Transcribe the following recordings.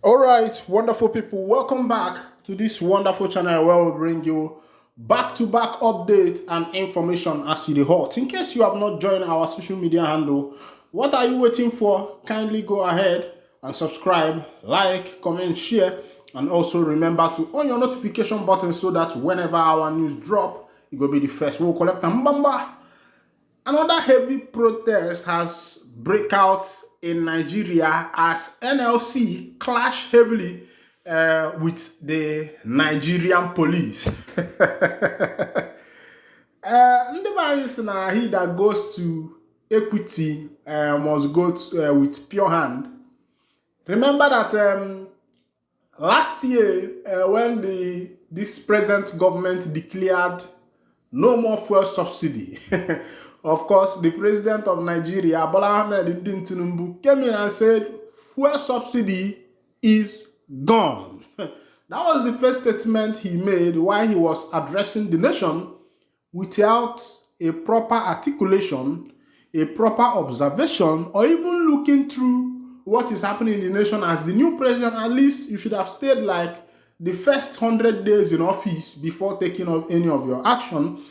All right, wonderful people, welcome back to this wonderful channel where we bring you back-to-back updates and information as you dey hot. In case you have not joined our social media handle, what are you waiting for? Kindly go ahead and subscribe, like, comment, share, and also remember to on your notification button so that whenever our news drop, you go be the first. We'll collect them. Bamba. Another heavy protest has break out in Nigeria as NLC clash heavily with the Nigerian police. Ndị be anyị sị na he that goes to equity must go to, with pure hand. Remember that last year when this present government declared no more fuel subsidy. Of course, the president of Nigeria, Bola Ahmed Tinubu, came in and said, fuel subsidy is gone. That was the first statement he made while he was addressing the nation without a proper articulation, a proper observation, or even looking through what is happening in the nation. As the new president, at least you should have stayed like the first 100 days in office before taking any of your action.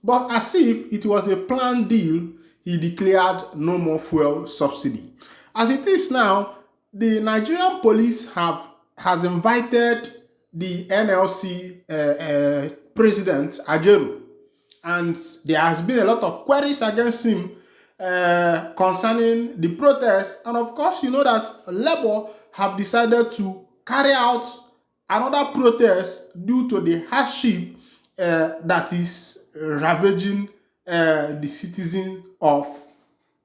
But as if it was a planned deal, he declared no more fuel subsidy. As it is now, the Nigerian police has invited the NLC president, Ajaero, and there has been a lot of queries against him concerning the protest. And of course, you know that Labour have decided to carry out another protest due to the hardship that is ravaging the citizens of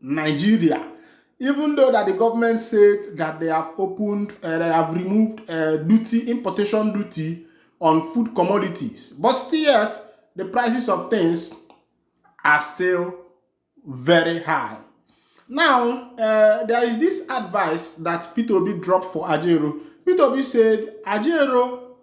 Nigeria. Even though that the government said that they have removed importation duty on food commodities, but still yet the prices of things are still very high. Now, there is this advice that P2B dropped for Ajaero. P2B said Ajaero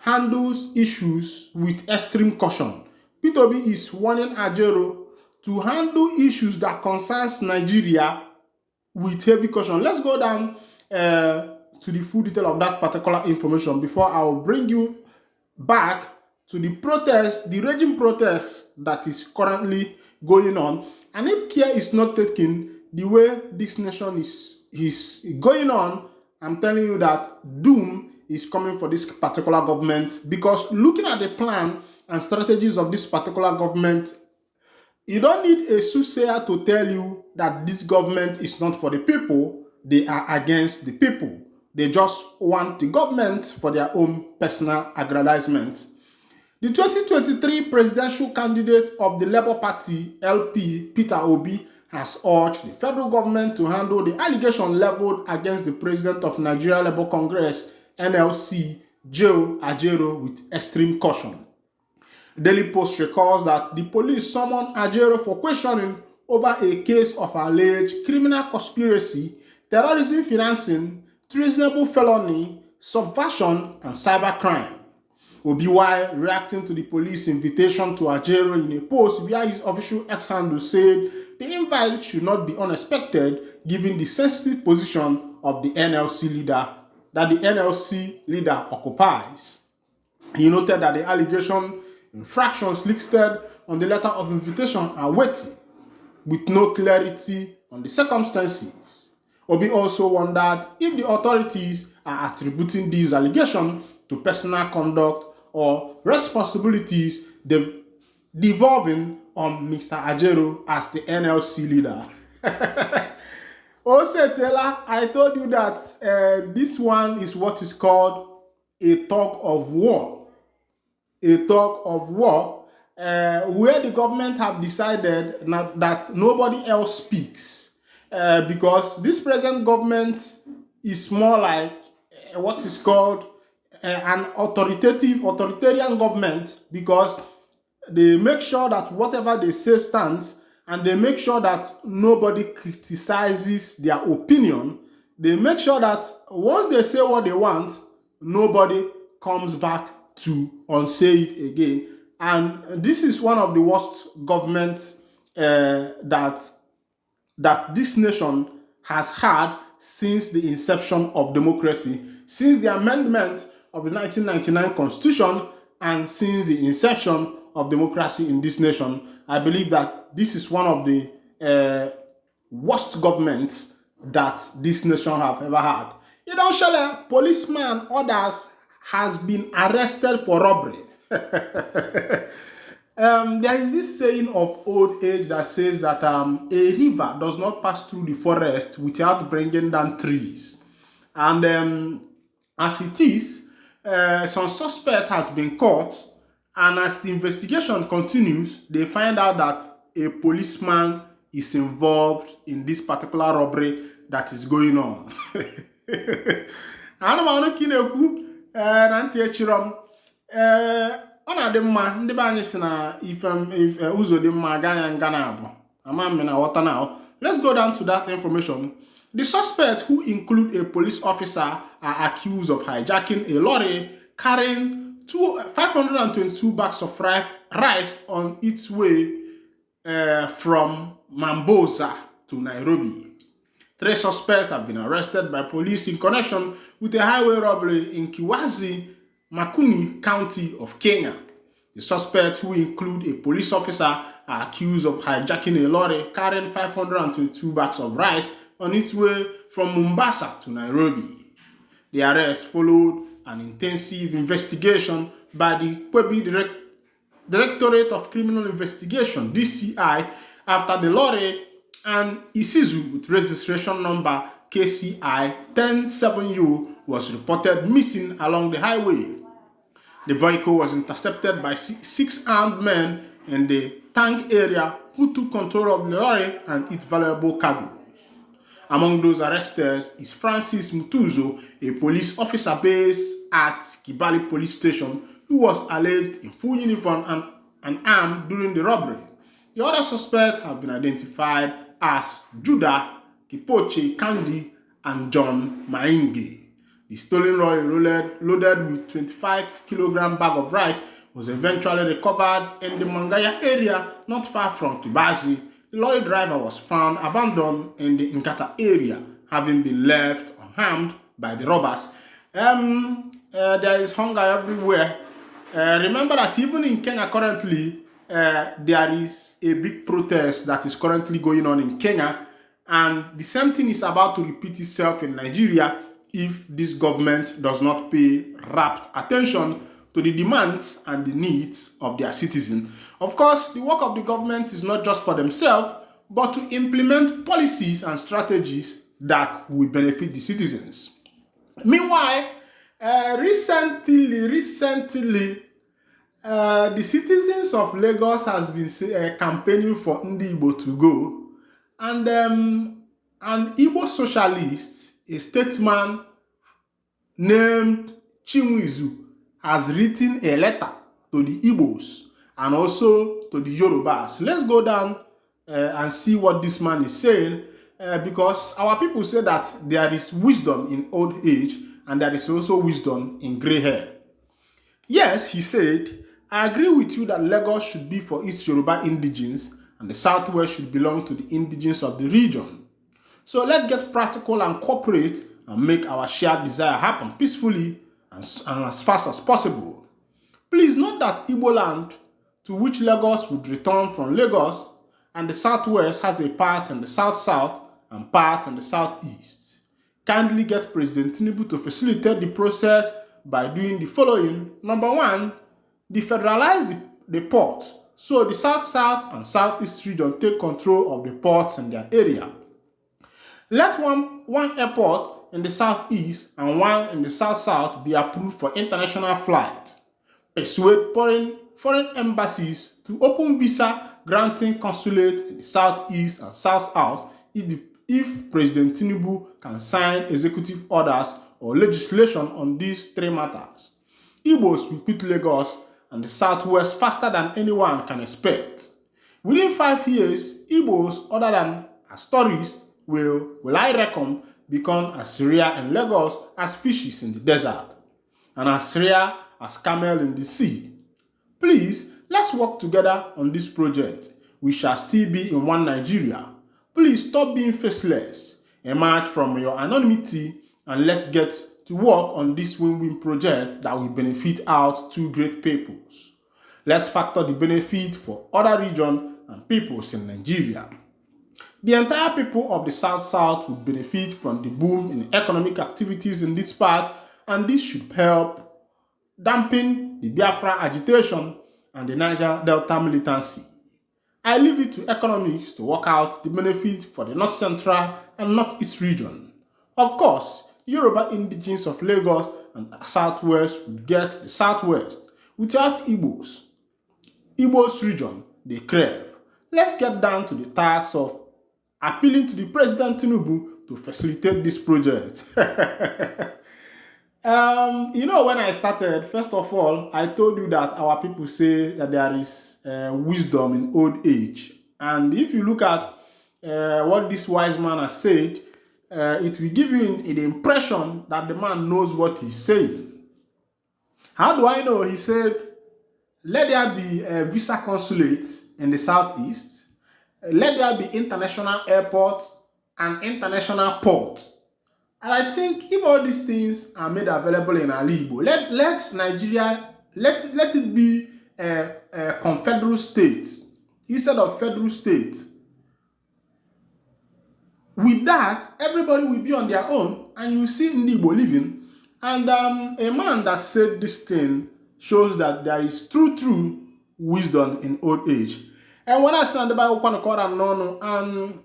handles issues with extreme caution. P2B is warning Ajaero to handle issues that concerns Nigeria with heavy caution. Let's go down to the full detail of that particular information before I will bring you back to the protest, the raging protest that is currently going on. And if care is not taken, the way this nation is going on, I'm telling you that doom is coming for this particular government, because looking at the plan and strategies of this particular government, you don't need a soothsayer to tell you that this government is not for the people. They are against the people. They just want the government for their own personal aggrandizement. The 2023 presidential candidate of the Labour Party, LP, Peter Obi, has urged the federal government to handle the allegation leveled against the president of Nigeria Labour Congress, NLC, Joe Ajaero, with extreme caution. Daily Post recalls that the police summoned Ajaero for questioning over a case of alleged criminal conspiracy, terrorism financing, treasonable felony, subversion, and cybercrime. Obi, while reacting to the police invitation to Ajaero in a post via his official X handle, said the invite should not be unexpected given the sensitive position of the NLC leader that the NLC leader occupies. He noted that the allegation infractions listed on the letter of invitation are weighty, with no clarity on the circumstances. Obi also wondered if the authorities are attributing these allegations to personal conduct or responsibilities devolving on Mr. Ajaero as the NLC leader. Also, Taylor, I told you that this one is what is called a tug of war. A tug of war where the government have decided that nobody else speaks because this present government is more like what is called an authoritarian government, because they make sure that whatever they say stands, and they make sure that nobody criticizes their opinion. They make sure that once they say what they want, nobody comes back to unsay it again. And this is one of the worst governments that this nation has had since the inception of democracy, since the amendment of the 1999 Constitution, and since the inception of democracy in this nation. I believe that this is one of the worst governments that this nation have ever had. You know, Shele, policeman others has been arrested for robbery. There is this saying of old age that says that a river does not pass through the forest without bringing down trees. And as it is, some suspect has been caught, and as the investigation continues, they find out that a policeman is involved in this particular robbery that is going on. Ọ na-adị mma ndị be anyị si na if ụzọ dị mma agaghị nga na abụ ama mme na ghọta now. Let's go down to that information. The suspects, who include a police officer, are accused of hijacking a lorry carrying 522 bags of rice on its way from Mombasa to Nairobi. 3 suspects have been arrested by police in connection with a highway robbery in Kiwazi, Makuni County of Kenya. The suspects, who include a police officer, are accused of hijacking a lorry carrying 522 bags of rice on its way from Mombasa to Nairobi. The arrest followed an intensive investigation by the Kwebi Directorate of Criminal Investigation (DCI) after the lorry and Isuzu with registration number KCI 107U was reported missing along the highway. The vehicle was intercepted by 6 armed men in the tank area, who took control of the lorry and its valuable cargo. Among those arrested is Francis Mutuzo, a police officer based at Kibali Police Station, who was alleged in full uniform and armed during the robbery. The other suspects have been identified as Judah, Kipoche Kandi, and John Mainge. The stolen lorry, loaded with 25-kilogram bag of rice, was eventually recovered in the Mangaya area not far from Kibazi. The lorry driver was found abandoned in the Skatta area, having been left unharmed by the robbers. There is hunger everywhere. Remember that even in Kenya currently, there is a big protest that is currently going on in Kenya, and the same thing is about to repeat itself in Nigeria if this government does not pay rapt attention to the demands and the needs of their citizens. Of course, the work of the government is not just for themselves, but to implement policies and strategies that will benefit the citizens. Meanwhile, recently, the citizens of Lagos has been campaigning for Ndi Igbo to go, and an Igbo socialist, a statesman named Chinwizu, has written a letter to the Igbos and also to the Yorubas. Let's go down and see what this man is saying, because our people say that there is wisdom in old age and there is also wisdom in gray hair. Yes, he said, I agree with you that Lagos should be for its Yoruba indigenes and the Southwest should belong to the indigenes of the region. So let's get practical and cooperate and make our shared desire happen peacefully and as fast as possible. Please note that Igbo land, to which Lagos would return from Lagos, and the Southwest has a part in the South-South and part in the Southeast. Kindly get President Tinubu to facilitate the process by doing the following. Number 1, defederalize the port, so the South-South and Southeast region take control of the ports in their area. Let one airport in the Southeast and one in the South-South be approved for international flights. Persuade foreign embassies to open visa granting consulate in the Southeast and South-South if President Tinubu can sign executive orders or legislation on these 3 matters. Igbos will quit Lagos and the Southwest faster than anyone can expect. Within 5 years, Igbos, other than as tourists, will I reckon, become as rare in Lagos as fishes in the desert, and as rare as camel in the sea. Please, let's work together on this project. We shall still be in one Nigeria. Please stop being faceless. Emerge from your anonymity and let's get to work on this win-win project that will benefit out two great peoples. Let's factor the benefit for other regions and peoples in Nigeria. The entire people of the South-South will benefit from the boom in economic activities in this part, and this should help dampen the Biafra agitation and the Niger Delta militancy. I leave it to economists to work out the benefit for the North Central and North-East region. Of course, Yoruba indigenes of Lagos and Southwest will get the Southwest without Igbos. Igbo's region, they crave. Let's get down to the task of appealing to the President Tinubu to facilitate this project. When I started, first of all, I told you that our people say that there is wisdom in old age. And if you look at what this wise man has said, it will give you the impression that the man knows what he's saying. How do I know? He said, let there be a visa consulate in the southeast. Let there be international airport and international port. And I think if all these things are made available in Alibo, let Nigeria, let it be a confederal state instead of federal state. With that, everybody will be on their own, and you see Igbo living. And a man that said this thing shows that there is true wisdom in old age. And when I stand by and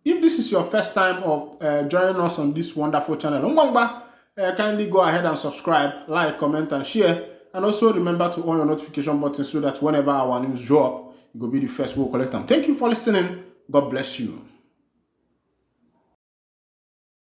if this is your first time of joining us on this wonderful channel, kindly go ahead and subscribe, like, comment, and share. And also remember to on your notification button so that whenever our news drop, you will be the first to collect them. Thank you for listening. God bless you.